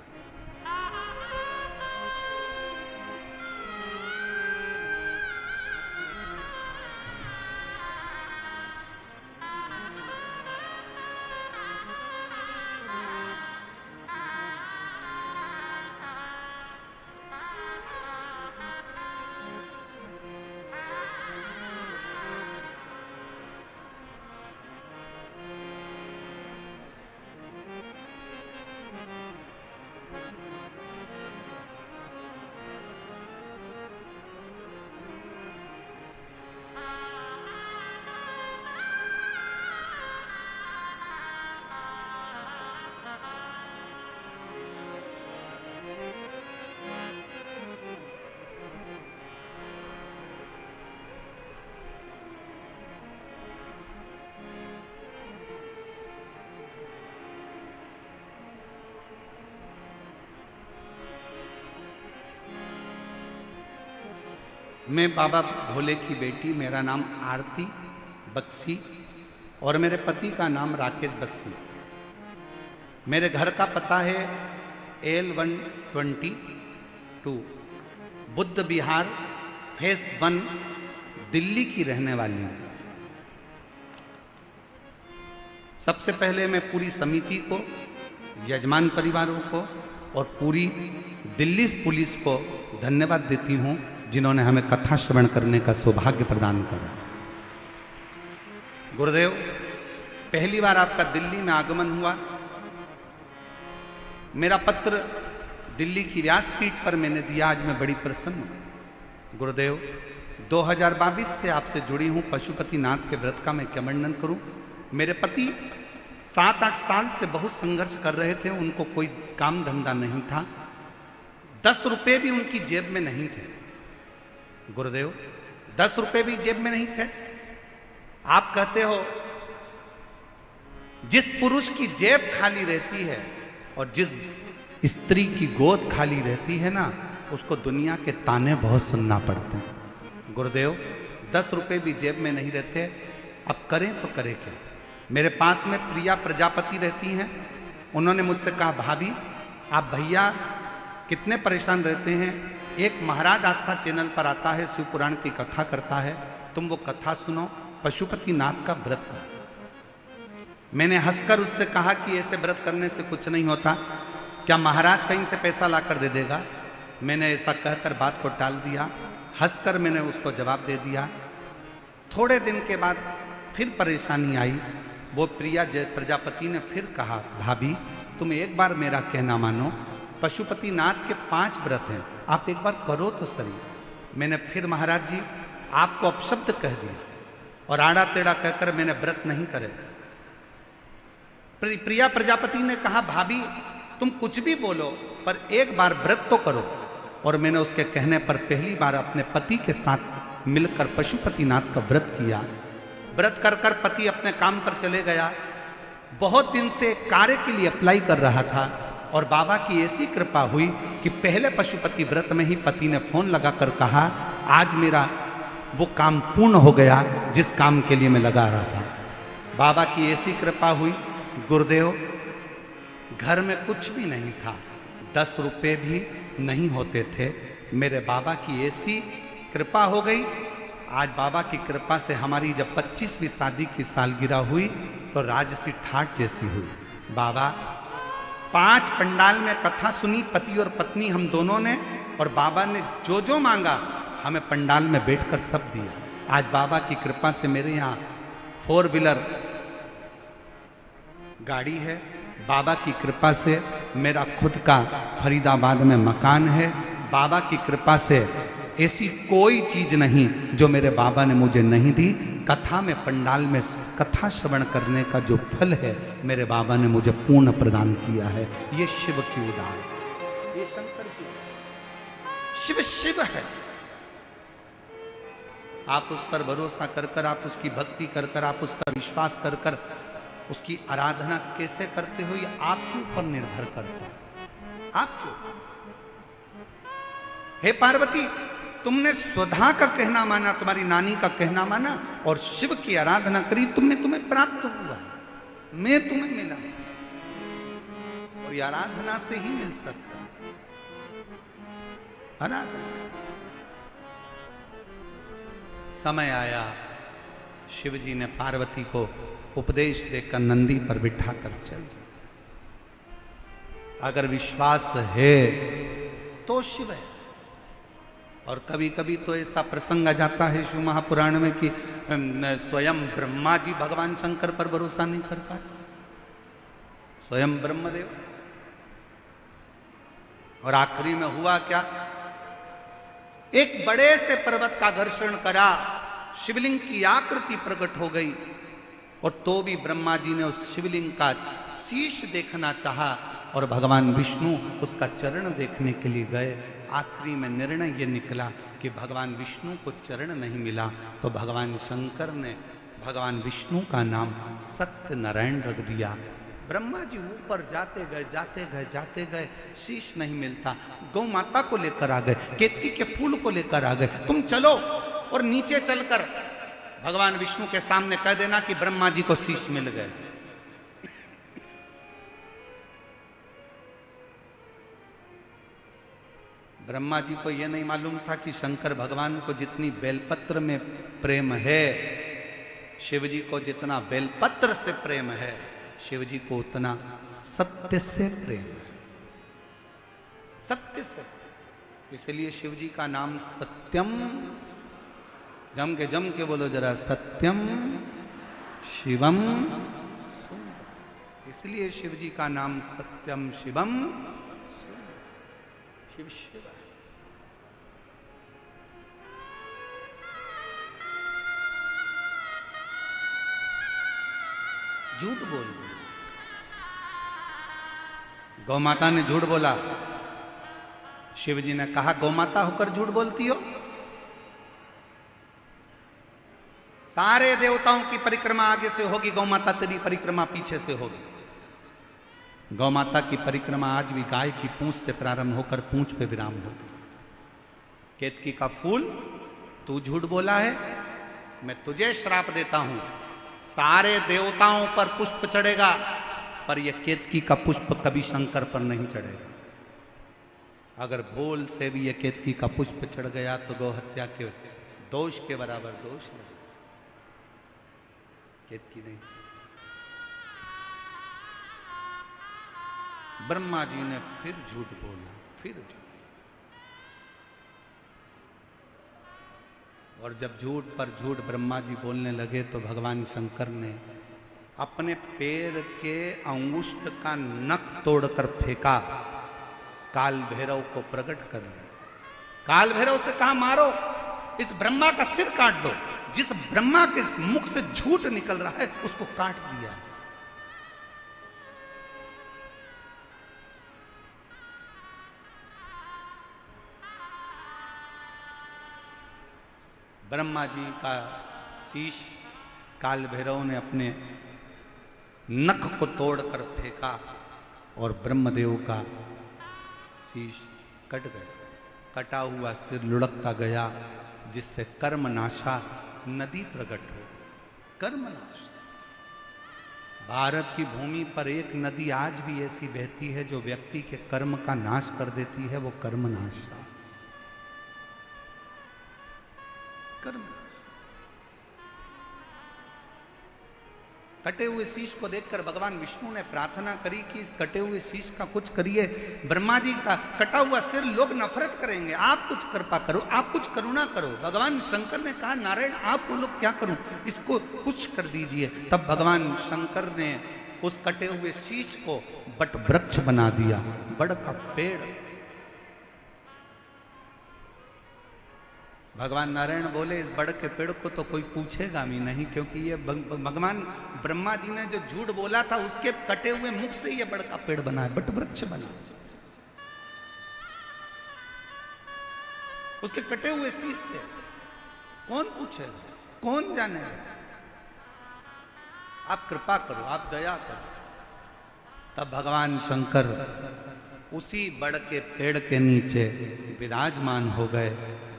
मैं बाबा भोले की बेटी, मेरा नाम आरती बक्सी और मेरे पति का नाम राकेश बस्सी। मेरे घर का पता है L122 बुद्ध विहार फेस 1 दिल्ली की रहने वाली हूं। सबसे पहले मैं पूरी समिति को, यजमान परिवारों को और पूरी दिल्ली पुलिस को धन्यवाद देती हूं जिन्होंने हमें कथा श्रवण करने का सौभाग्य प्रदान करा। गुरुदेव, पहली बार आपका दिल्ली में आगमन हुआ। मेरा पत्र दिल्ली की व्यासपीठ पर मैंने दिया। आज मैं बड़ी प्रसन्न हूं। गुरुदेव, 2022 से आपसे जुड़ी हूं। पशुपतिनाथ के व्रत का मैं क्या वर्णन करूं। मेरे पति 7-8 साल से बहुत संघर्ष कर रहे थे। उनको कोई काम धंधा नहीं था। 10 रुपए भी उनकी जेब में नहीं थे। गुरुदेव, 10 रुपए भी जेब में नहीं थे। आप कहते हो जिस पुरुष की जेब खाली रहती है और जिस स्त्री की गोद खाली रहती है ना, उसको दुनिया के ताने बहुत सुनना पड़ते हैं। गुरुदेव, 10 रुपए भी जेब में नहीं रहते। अब करें तो करें क्या। मेरे पास में प्रिया प्रजापति रहती हैं। उन्होंने मुझसे कहा, भाभी आप भैया कितने परेशान रहते हैं। एक महाराज आस्था चैनल पर आता है, शिव पुराण की कथा करता है, तुम वो कथा सुनो, पशुपतिनाथ का व्रत करो। मैंने हंसकर उससे कहा कि ऐसे व्रत करने से कुछ नहीं होता, क्या महाराज कहीं से पैसा लाकर दे देगा। मैंने ऐसा कहकर बात को टाल दिया। हंसकर मैंने उसको जवाब दे दिया। थोड़े दिन के बाद फिर परेशानी आई। वो प्रिया प्रजापति ने फिर कहा, भाभी तुम एक बार मेरा कहना मानो, पशुपतिनाथ के 5 व्रत हैं, आप एक बार करो तो सही। मैंने फिर महाराज जी आपको अपशब्द कह दिया और आड़ा टेढ़ा कहकर मैंने व्रत नहीं करे। प्रिया प्रजापति ने कहा, भाभी तुम कुछ भी बोलो पर एक बार व्रत तो करो। और मैंने उसके कहने पर पहली बार अपने पति के साथ मिलकर पशुपतिनाथ का व्रत किया। व्रत कर कर पति अपने काम पर चले गया। बहुत दिन से कार्य के लिए अप्लाई कर रहा था और बाबा की ऐसी कृपा हुई कि पहले पशुपति व्रत में ही पति ने फोन लगाकर कहा, आज मेरा वो काम पूर्ण हो गया जिस काम के लिए मैं लगा रहा था। बाबा की ऐसी कृपा हुई। गुरुदेव, घर में कुछ भी नहीं था, 10 रुपए भी नहीं होते थे। मेरे बाबा की ऐसी कृपा हो गई। आज बाबा की कृपा से हमारी जब 25वीं शादी की सालगिरह हुई तो राजसी ठाट जैसी हुई। बाबा 5 पंडाल में कथा सुनी, पति और पत्नी हम दोनों ने, और बाबा ने जो जो मांगा हमें पंडाल में बैठकर सब दिया। आज बाबा की कृपा से मेरे यहाँ 4 व्हीलर गाड़ी है। बाबा की कृपा से मेरा खुद का फरीदाबाद में मकान है। बाबा की कृपा से ऐसी कोई चीज नहीं जो मेरे बाबा ने मुझे नहीं दी। कथा में, पंडाल में कथा श्रवण करने का जो फल है मेरे बाबा ने मुझे पूर्ण प्रदान किया है। ये शिव की उदान, ये शंकर की। शिव शिव है। आप उस पर भरोसा कर कर, आप उसकी भक्ति कर कर, आप उस पर विश्वास कर कर उसकी आराधना कैसे करते हो ये आपके ऊपर निर्भर करता है। आपके ऊपर। हे पार्वती, तुमने स्वधा का कहना माना, तुम्हारी नानी का कहना माना और शिव की आराधना करी, तुम्हें प्राप्त हुआ, मैं तुम्हें मिला। और ये आराधना से ही मिल सकता है। आराधना। समय आया, शिव जी ने पार्वती को उपदेश देकर नंदी पर बिठा कर चल दिया। अगर विश्वास है तो शिव है। और कभी कभी तो ऐसा प्रसंग आ जाता है शिव महापुराण में कि स्वयं ब्रह्मा जी भगवान शंकर पर भरोसा नहीं कर पाए। स्वयं ब्रह्मदेव। और आखिरी में हुआ क्या, एक बड़े से पर्वत का घर्षण करा, शिवलिंग की आकृति प्रकट हो गई। और तो भी ब्रह्मा जी ने उस शिवलिंग का शीश देखना चाहा और भगवान विष्णु उसका चरण देखने के लिए गए। आखिरी में निर्णय ये निकला कि भगवान विष्णु को चरण नहीं मिला तो भगवान शंकर ने भगवान विष्णु का नाम सत्यनारायण रख दिया। ब्रह्मा जी ऊपर जाते गए, शीश नहीं मिलता। गौ माता को लेकर आ गए, केतकी के फूल को लेकर आ गए। तुम चलो और नीचे चलकर भगवान विष्णु के सामने कह देना कि ब्रह्मा जी को शीश मिल गए। ब्रह्मा जी को यह नहीं मालूम था कि शंकर भगवान को जितनी बेलपत्र में प्रेम है, शिव जी को जितना बेलपत्र से प्रेम है, शिव जी को उतना सत्य से प्रेम है। सत्य से, इसलिए शिव जी का नाम सत्यम, जम के बोलो जरा, सत्यम शिवम। इसलिए शिव जी का नाम सत्यम शिवम, शिव शिव। झूठ बोल, गौ माता ने झूठ बोला। शिव जी ने कहा, गौ माता होकर झूठ बोलती हो? सारे देवताओं की परिक्रमा आगे से होगी, गौ माता तेरी परिक्रमा पीछे से होगी। गौ माता की परिक्रमा आज भी गाय की पूंछ से प्रारंभ होकर पूंछ पे विराम होती है। केतकी का फूल, तू झूठ बोला है, मैं तुझे श्राप देता हूं, सारे देवताओं पर पुष्प चढ़ेगा, पर यह केतकी का पुष्प कभी शंकर पर नहीं चढ़ेगा। अगर भूल से भी यह केतकी का पुष्प चढ़ गया तो गौ हत्या के दोष के बराबर दोष है। केतकी नहीं। ब्रह्मा जी ने फिर झूठ बोला, फिर झूठ। और जब झूठ पर झूठ ब्रह्मा जी बोलने लगे तो भगवान शंकर ने अपने पैर के अंगुष्ठ का नख तोड़कर फेंका, काल भैरव को प्रकट कर दिया। काल भैरव से कहा, मारो, इस ब्रह्मा का सिर काट दो। जिस ब्रह्मा के मुख से झूठ निकल रहा है उसको काट दिया जाए। ब्रह्मा जी का शीश काल भैरव ने अपने नख को तोड़कर फेंका और ब्रह्मदेव का शीश कट गया। कटा हुआ सिर लुढ़कता गया, जिससे कर्मनाशा नदी प्रकट हो गई। कर्मनाश। भारत की भूमि पर एक नदी आज भी ऐसी बहती है जो व्यक्ति के कर्म का नाश कर देती है, वो कर्मनाशा। कटे हुए शीश को देखकर भगवान विष्णु ने प्रार्थना करी कि इस कटे हुए शीश का कुछ करिए। ब्रह्मा जी का कटा हुआ सिर लोग नफरत करेंगे, आप कुछ कृपा करो, आप कुछ करुणा करो। भगवान शंकर ने कहा, नारायण आप बोलो क्या करूं, इसको कुछ कर दीजिए। तब भगवान शंकर ने उस कटे हुए शीश को बट वृक्ष बना दिया, बड़ का पेड़। भगवान नारायण बोले, इस बड़ के पेड़ को तो कोई पूछेगा भी नहीं, क्योंकि ये भगवान ब्रह्मा जी ने जो झूठ बोला था उसके कटे हुए मुख से ये बड़ का पेड़ बना है, बट वृक्ष बना। उसके कटे हुए शीश से कौन पूछेगा, कौन जाने। आप कृपा करो, आप दया करो। तब भगवान शंकर उसी बड़ के पेड़ के नीचे विराजमान हो गए।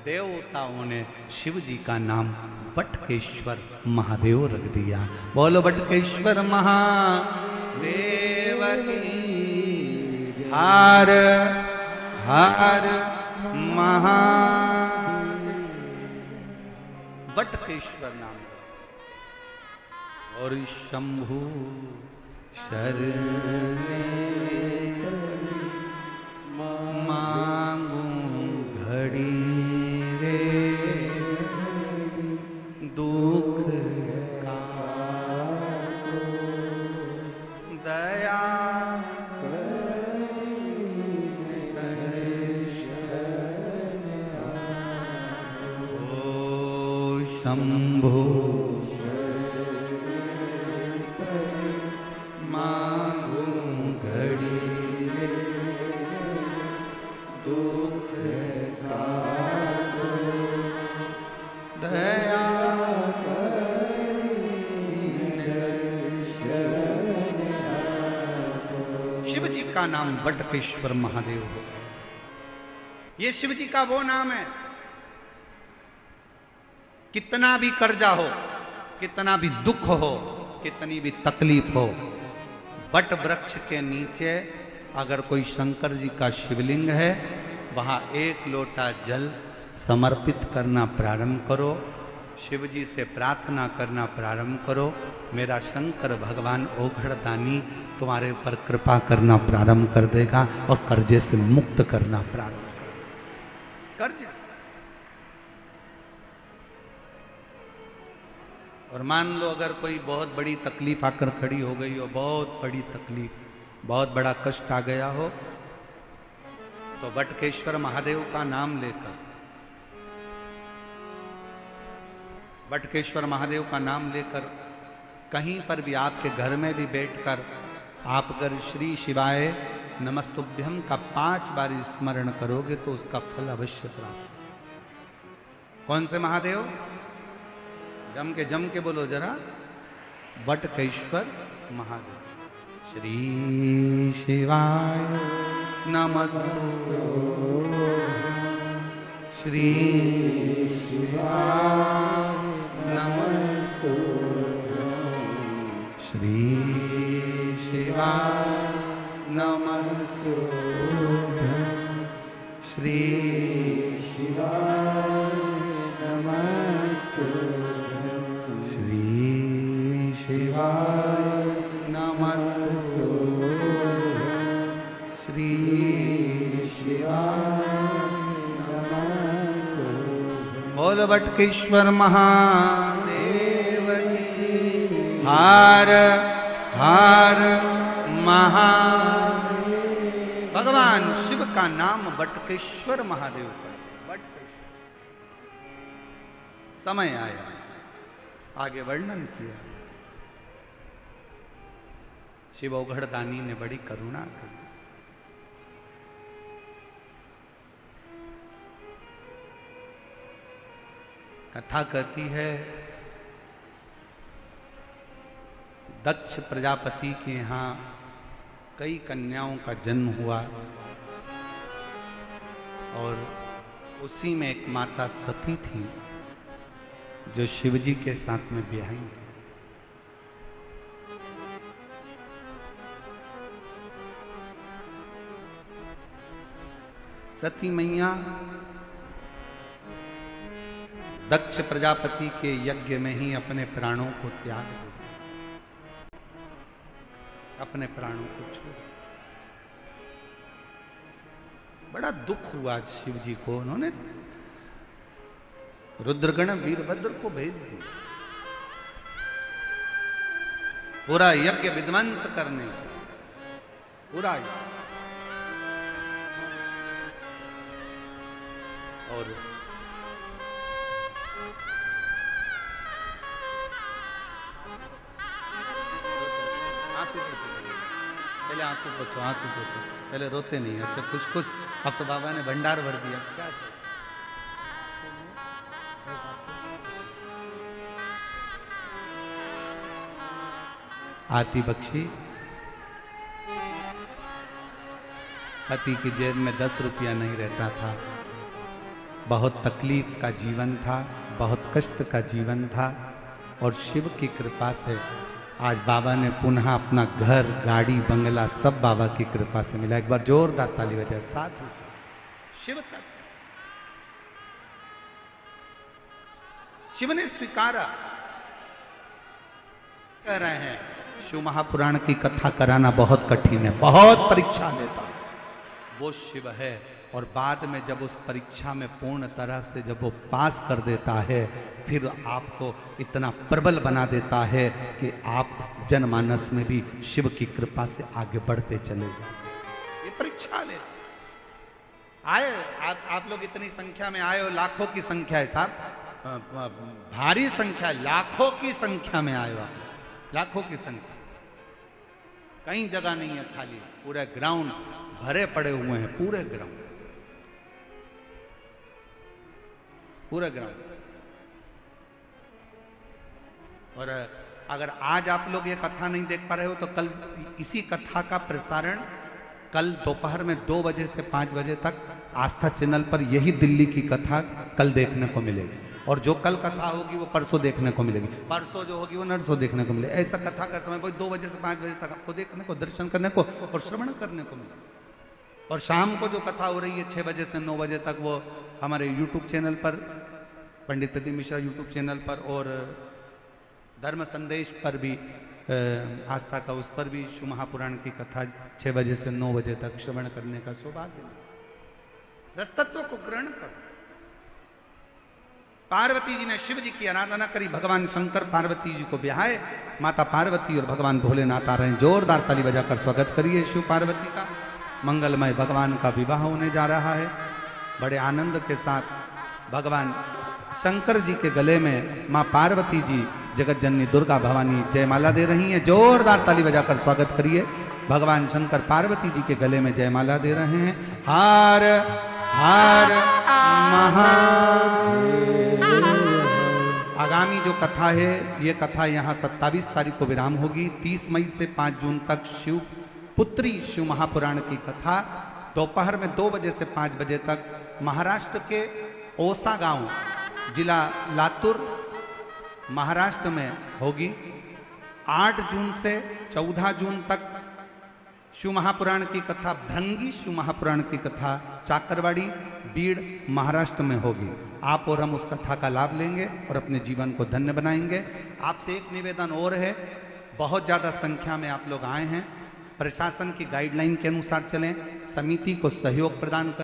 देवताओं ने शिव जी का नाम बटकेश्वर महादेव रख दिया। बोलो बटकेश्वर महादेव की। हर हर महादेव। बटकेश्वर नाम। और शंभु शरणे मांगू घड़ी दुख का दया ओ शंभो मांगू घड़ी दुख का दया का नाम बटकेश्वर महादेव हो गया। ये शिव जी का वो नाम है, कितना भी कर्जा हो, कितना भी दुख हो, कितनी भी तकलीफ हो, बट वृक्ष के नीचे अगर कोई शंकर जी का शिवलिंग है, वहां एक लोटा जल समर्पित करना प्रारंभ करो, शिव जी से प्रार्थना करना प्रारंभ करो, मेरा शंकर भगवान ओघड़दानी तुम्हारे ऊपर कृपा करना प्रारंभ कर देगा और कर्जे से मुक्त करना प्रारंभ कर देगा। कर्जे से। और मान लो अगर कोई बहुत बड़ी तकलीफ आकर खड़ी हो गई हो, बहुत बड़ी तकलीफ, बहुत बड़ा कष्ट आ गया हो, तो बटकेश्वर महादेव का नाम लेकर, बटकेश्वर महादेव का नाम लेकर कहीं पर भी आपके घर में भी बैठकर आप अगर श्री शिवाय नमस्तुभ्यम का 5 बार स्मरण करोगे तो उसका फल अवश्य प्राप्त। कौन से महादेव? जम के बोलो जरा, बटकेश्वर महादेव। श्री शिवाय नमस्तुभ्यं, श्री शिवाय नमस्तुभ्यं, श्री शिवाय नमस्तुभ्यं, श्री शिवाय नमस्तुभ्यं, श्री शिवाय नमस्तुभ्यं, श्री शिवाय नमस्तुभ्यं। बोल बटकेश्वर महादेव की। हर हर महादेव। भगवान शिव का नाम बटकेश्वर महादेव का। समय आया, आगे वर्णन किया। शिव ओघड़दानी ने बड़ी करुणा करी। कथा कहती है दक्ष प्रजापति के यहाँ कई कन्याओं का जन्म हुआ और उसी में एक माता सती थी जो शिवजी के साथ में ब्याही थी। सती मैया दक्ष प्रजापति के यज्ञ में ही अपने प्राणों को त्याग दी, अपने प्राणों को छोड़। बड़ा दुख हुआ शिव जी को। उन्होंने रुद्रगण वीरभद्र को भेज दिया पूरा यज्ञ विध्वंस करने को, पूरा यज्ञ। और पहले आंसू पूछो, आंसू पूछो, पहले रोते नहीं। अच्छा कुछ कुछ, अब तो बाबा ने भंडार भर दिया। क्या आती बख्शी, पति की जेब में 10 रुपया नहीं रहता था, बहुत तकलीफ का जीवन था, बहुत कष्ट का जीवन था। और शिव की कृपा से आज बाबा ने पुनः अपना घर, गाड़ी, बंगला सब बाबा की कृपा से मिला। एक बार जोरदार ताली बजाए। साथ शिव तत्व, शिव ने स्वीकारा। कह रहे हैं शिव महापुराण की कथा कराना बहुत कठिन है, बहुत परीक्षा लेता है। वो शिव है और बाद में जब उस परीक्षा में पूर्ण तरह से जब वो पास कर देता है, फिर आपको इतना प्रबल बना देता है कि आप जनमानस में भी शिव की कृपा से आगे बढ़ते चले जाए। ये परीक्षा लेते आए। आप लोग इतनी संख्या में आए हो, लाखों की संख्या है साहब, भारी संख्या, लाखों की संख्या में आए हो आप, लाखों की संख्या। कहीं जगह नहीं है खाली, पूरे ग्राउंड भरे पड़े हुए हैं, पूरे ग्राउंड, पूरे ग्राउंड। और अगर आज आप लोग ये कथा नहीं देख पा रहे हो तो कल इसी कथा का प्रसारण कल दोपहर में 2 बजे से 5 बजे तक आस्था चैनल पर यही दिल्ली की कथा कल देखने को मिलेगी। और जो कल कथा होगी वो परसों देखने को मिलेगी, परसों जो होगी वो नरसों देखने को मिलेगी। ऐसा कथा का समय वही 2 बजे से 5 बजे तक आपको देखने को, दर्शन करने को और श्रवण करने को मिलेगा। और शाम को जो कथा हो रही है 6 बजे से 9 बजे तक, वो हमारे यूट्यूब चैनल पर, पंडित प्रदीप मिश्रा यूट्यूब चैनल पर और धर्म संदेश पर भी, आस्था का उस पर भी शिव महापुराण की कथा 6 बजे से 9 बजे तक श्रवण करने का सौभाग्य मिला। रसतत्व को ग्रहण करो। पार्वती जी ने शिव जी की आराधना करी, भगवान शंकर पार्वती जी को ब्याहे, माता पार्वती और भगवान भोलेनाथ आ रहे हैं। जोरदार ताली बजाकर स्वागत करिए शिव पार्वती का। मंगलमय भगवान का विवाह होने जा रहा है। बड़े आनंद के साथ भगवान शंकर जी के गले में माँ पार्वती जी जगत जननी दुर्गा भवानी जयमाला दे रही हैं। जोरदार ताली बजाकर स्वागत करिए। भगवान शंकर पार्वती जी के गले में जयमाला दे रहे हैं। हार हार महा। आगामी जो कथा है, ये कथा यहाँ 27 तारीख को विराम होगी। 30 मई से 5 जून तक शिव पुत्री शिव महापुराण की कथा दोपहर में 2 बजे से 5 बजे तक महाराष्ट्र के ओसा गांव, जिला लातूर, महाराष्ट्र में होगी। 8 जून से 14 जून तक शिव महापुराण की कथा, भृंगी शिव महापुराण की कथा चाकरवाड़ी, बीड़, महाराष्ट्र में होगी। आप और हम उस कथा का लाभ लेंगे और अपने जीवन को धन्य बनाएंगे। आपसे एक निवेदन और है, बहुत ज़्यादा संख्या में आप लोग आए हैं। प्रशासन की गाइडलाइन के अनुसार चलें, समिति को सहयोग प्रदान करें।